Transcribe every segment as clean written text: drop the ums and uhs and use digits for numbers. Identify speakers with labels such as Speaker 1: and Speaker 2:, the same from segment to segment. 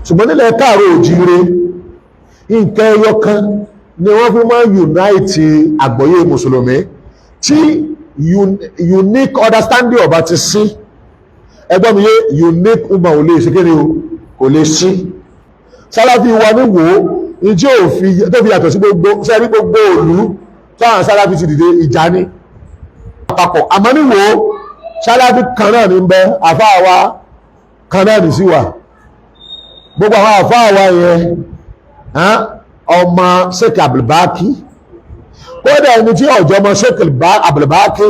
Speaker 1: ṣùgbọ́n nílẹ̀ káàró òjíire nǹkan ẹyọ kan ni wọ́n fi máa unite àgbọ́yé mùsùlùmí tí unique understanding ọba ti sí ẹgbọ́n mi yé unique umma ò lè ṣe kéde o kò lè sí sálàfí wa ní wò ó ìjọ òfin tó fi yàtọ̀ sí gbogbo sẹ́rí gbogbo òlú táwọn sálàfí ti dìde ìjà ní àpapọ̀ àmọ́ ní wò ó sálàfí kan náà ní bẹ àfáà wa kan náà ní sí wa gbogbo àwọn àfáà wa yẹn ọmọ Sheikh Abdulbaki kódà ẹni tí ọjọ́ ọmọ Sheikh Abdulbaki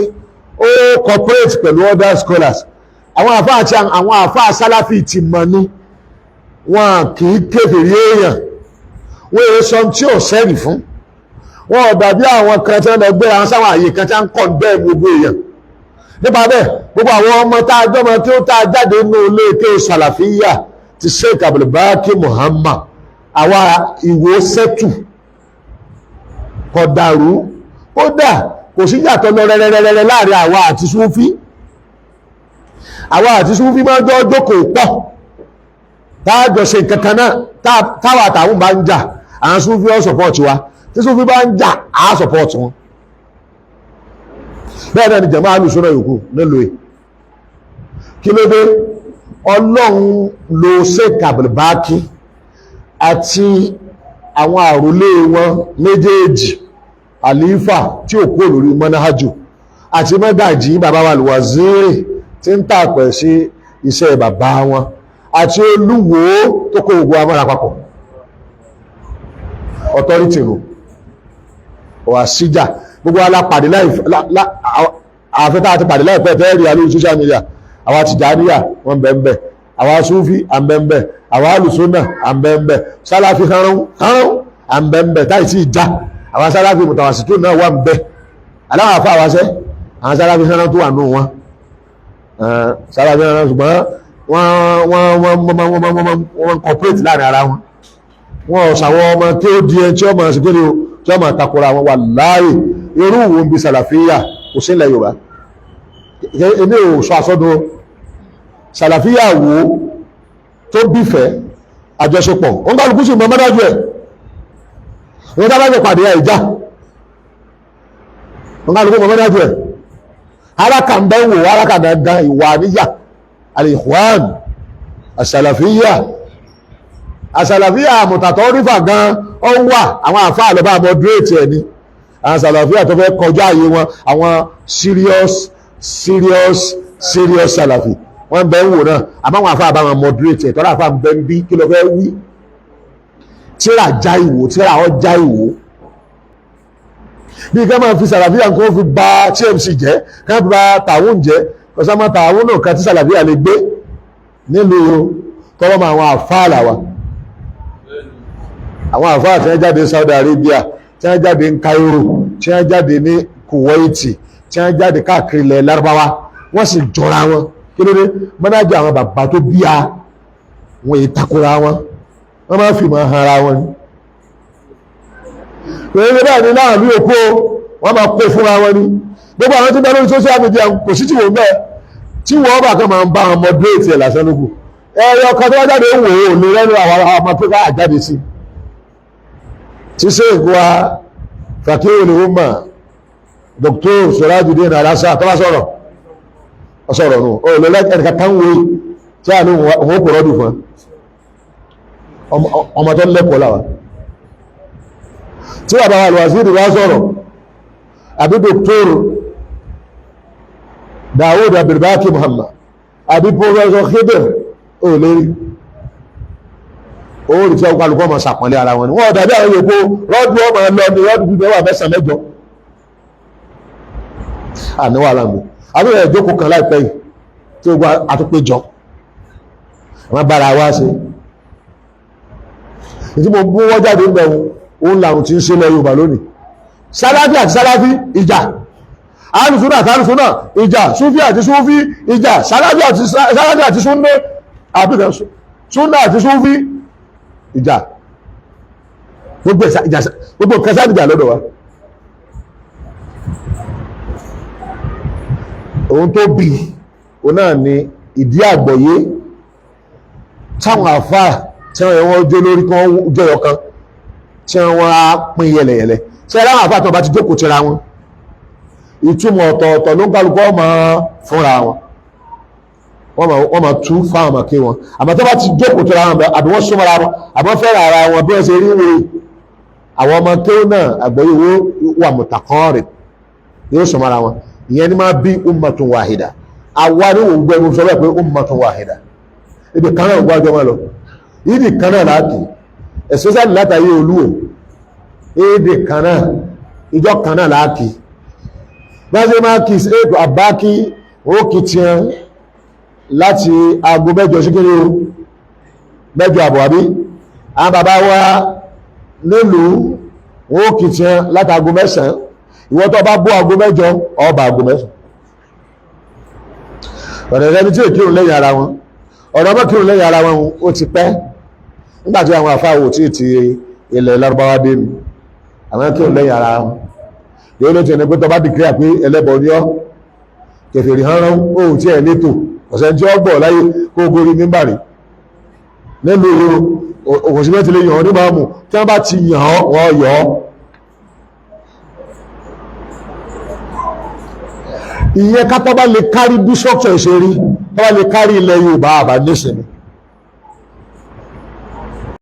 Speaker 1: ó cooperate pẹ̀lú other scholars àwọn àfáà àti àwọn àfáà sálàfí ti mọ̀ ní wọn kì í kéfèrí èèyàn wọ́n èrè sọ tí ò sẹ́rì fún wọn ò dàbí àwọn kan tí wọ́n lọ gbé àwọn sáwọn àyè kan tí wọ́n ń kọ́ bẹ́ẹ̀ gbogbo èèyàn nípa bẹ́ẹ̀ gbogbo àwọn ọmọ tá a jọmọ tí ó tá a jáde nínú ilé ike sàlàfíyà ti Sheikh Abdulbaki Muhammad àwa Ìwó sẹ́tù kọ̀dàrú kódà kò sí yàtọ̀ lọ rẹ́rẹ́rẹ́rẹ́ láàrin àwa àti Súfí àwa àti Súfí máa jọ jókòó pọ̀ táàjọ ṣe kankan náà táwà àtàwọn bá ń jà àwọn Súfí ọ́ sọ̀pọ̀tì wa tí Súfí bá ń jà á sọ̀pọ̀tì wọn bẹ́ẹ̀ náà ni Jama'atu sọ́nà yòókù nílò ẹ̀ kí ló dé Ọlọ́run lo Sheikh Abdulbaki àti àwọn àròlé wọn méjèèjì àlífà tí ò kó lórí mọ́náhájù àti mọ́gàjí bàbá wa Al-Waziri tí ń tàpẹ̀ sí iṣẹ́ bàbá wọn àti olúwo tó kó ogun amára papọ̀ authority rò wà síjà gbogbo alápàdé àfẹ́tà àti pàdé láìpẹ́ tẹ́ẹ̀rì alórí social media àwa Tìjàníyà wọ́n bẹ̀ẹ̀bẹ̀ àwa Súfí àbẹ̀ẹ̀bẹ̀ àwa Alùsúnà àbẹ̀ẹ̀bẹ̀ Sálàfí harun àbẹ̀ẹ̀bẹ̀ táì sí ìjà àwa Sálàfí mùtàwàsítù náà wà ń bẹ̀ aláwọ̀ àfà àwáṣẹ́ àwọn Sálàfí harun tó wà nù wọn Sálàfí harun ṣùgbọ́n wọ́n cooperate láàrin ara wọn wọ́n ṣàwọn ọmọ tí ó di ẹni tí ó máa ṣe kéde o tí ó máa takora wọn wà láàyè irú wo ń bi sàlàfíyà kò sí ilẹ̀ Yorùbá ilé ò sọ àsọdún sàlàfíyà wo tó bífẹ̀ àjọṣepọ̀ wọ́n kálukú sí mọ́ mọ́dájú ẹ̀ wọ́n tá bá jẹ pàdé ìjà wọ́n kálukú mọ́ mọ́dájú ẹ̀ alákàndánwò alákàndán ìwà níyà al-Ikhwan as-Salafiyya mùtàtọ́ rífà gan ọ wà àwọn àfáà lọ́bá moderate ẹ̀ ní àwọn Salafiyya tó fẹ́ kọjá àyè wọn àwọn serious Salafi wọ́n bẹ́ ń wò náà àbáwọn àfáà bá wọn moderate ẹ̀ tọ́lá àfáà bẹ́ ń bí kí lọ fẹ́ wí tíra já ìwò tíra ọ já ìwò bí ká máa fi Salafiyya kó fi bà TMC jẹ́ ká fi bà Taawun jẹ́ kọsámá Taawun náà ká tí Salafiyya lè gbé nílùú tọ́wọ́ ma àwọn àfáà làwà àwọn àfáà tí wọ́n jáde ní Saudi Arabia tí wọ́n jáde ní Cairo tí wọ́n jáde ní Kuwait tí wọ́n jáde káàkiri ilẹ̀ Lárúbáwá wọ́n sì jọra wọn kí ló dé mọ́nájú àwọn bàbá tó bí a wọ́n yìí takora wọn wọ́n máa fi máa hanra wọn ni pẹ̀lú bẹ́ẹ̀ ni láwọn bí òkú wọ́n máa kó fúnra wọn ni gbogbo àwọn tí bẹ́ẹ̀ lórí social media kò sí tí wọ́n bẹ́ẹ̀ tí wọ́n bá kàn máa ń bá wọn moderate ẹ̀ lásán lókù ẹ̀yọ kan tó wá jáde wò ó ní lẹ́nu àwọn ọmọ tó ká àjáde sí tí Sheikh wa Faqihul Ummah Dr. Sirajuddin Alasa tó bá sọ̀rọ̀ ọ̀sọ̀rọ̀ nù ó lè lẹ́kẹ̀ẹ́ nìkan kan wé tí a ní òun kò rọ́dù fún ọmọ tó lẹ́kọ̀ọ́ láwa tí bàbá wa Al-Waziri wá sọ̀rọ̀ àbí Dr. Daood Abdulbaki Muhammad àbí Professor Khidir ó lérí ó rí tí ó kálukọ́ ọmọ sàpọ̀lẹ̀ ara wọn ni wọ́n dàbí àwọn yòókó rọ́dù ọmọ lọ ní rọ́dù gbígbẹ́ wà mẹ́sàn mẹ́jọ àníwà aláàmù àbúrò ẹ̀jókòó kan láìpẹ́ yìí tí ó gbá àtúpéjọ wọ́n bára wá sí ìtí mo bú wọ́n jáde ńbẹ̀ òun làrùn tí ń ṣe lọ Yorùbá lónìí Sálàfí àti Sálàfí ìjà Alùsúnà àti Alùsúnà ìjà Súfí àti Súfí ìjà Sálàfí àti Súnná àbíkẹ́ Súnná àti Súfí ìjà gbogbo kẹsà ìjà lọ́dọ̀ wa ohun tó bí o náà ni ìdí àgbọ́yé táwọn àfáà tí wọ́n jó lórí kan jọyọ̀ kan tí wọ́n á pín yẹlẹyẹlẹ ṣe láwọn àfáàtàn bá ti jókòó tira wọn ìtumọ̀ ọ̀tọ̀ọ̀tọ̀ ló ń kálukọ́ ọmọ fúnra wọn wọ́n máa tú fáwọn ọmọ kí wọn àmọ́ tó bá ti jókòó tira wọn àbí wọ́n súnmọ́ra wọn àbí wọ́n fẹ́ràn ara wọn bí wọ́n ṣe rí wo àwọn ọmọ kéwù náà àgbọ́yé wo wà mùtàkọ́rì yóò súnmọ́ra wọn ìyẹn ni máa bí ummatun wahida àwa ní òun gbẹ́nu sọ bẹ́ẹ̀ pé ummatun wahida ibi kan náà gbájọ́ wọn lọ ìdí kan náà láti especially látàrí olúwo èdè kan náà ìjọ kan náà láti báṣe máa kì í sí ètò àbákí òkè tiẹn láti aago mẹ́jọ síkiri o mẹ́jọ àbọ̀ àbí àwọn bàbá wa nílùú òkè tiẹn láti aago mẹ́sàn-án ìwọ́n tó bá bó aago mẹ́jọ ọba aago mẹ́sàn-án ọ̀rẹ́ rẹ̀ ní tí èkírun lẹ́yìn ara wọn ọ̀rọ̀ mọ́kírun lẹ́yìn ara wọn ó ti pẹ́ nígbàtí àwọn àfáwò tí ti ilẹ̀ Lárúbáwá dé mi àwọn kírun lẹ́yìn ara wọn yóò ló ti ẹni pé tó bá dìkíríà pé ẹlẹ́bọ ní ọ́ kẹfìrì hánrán ohun tí ẹ̀ létò ọ̀sẹ̀ tí ó gbọ̀ láyé kó gorí mímbàrí nílùú ìlú òkùnsílẹ̀ ti lè yàn ọ́ ní máàmù tí wọ́n bá ti yàn ọ́ wọ́n yọ ọ́ ìyẹn ká tó bá lè kárí bí structure ìṣe rí tó bá lè kárí ilẹ̀ Yorùbá àbá nísìnyí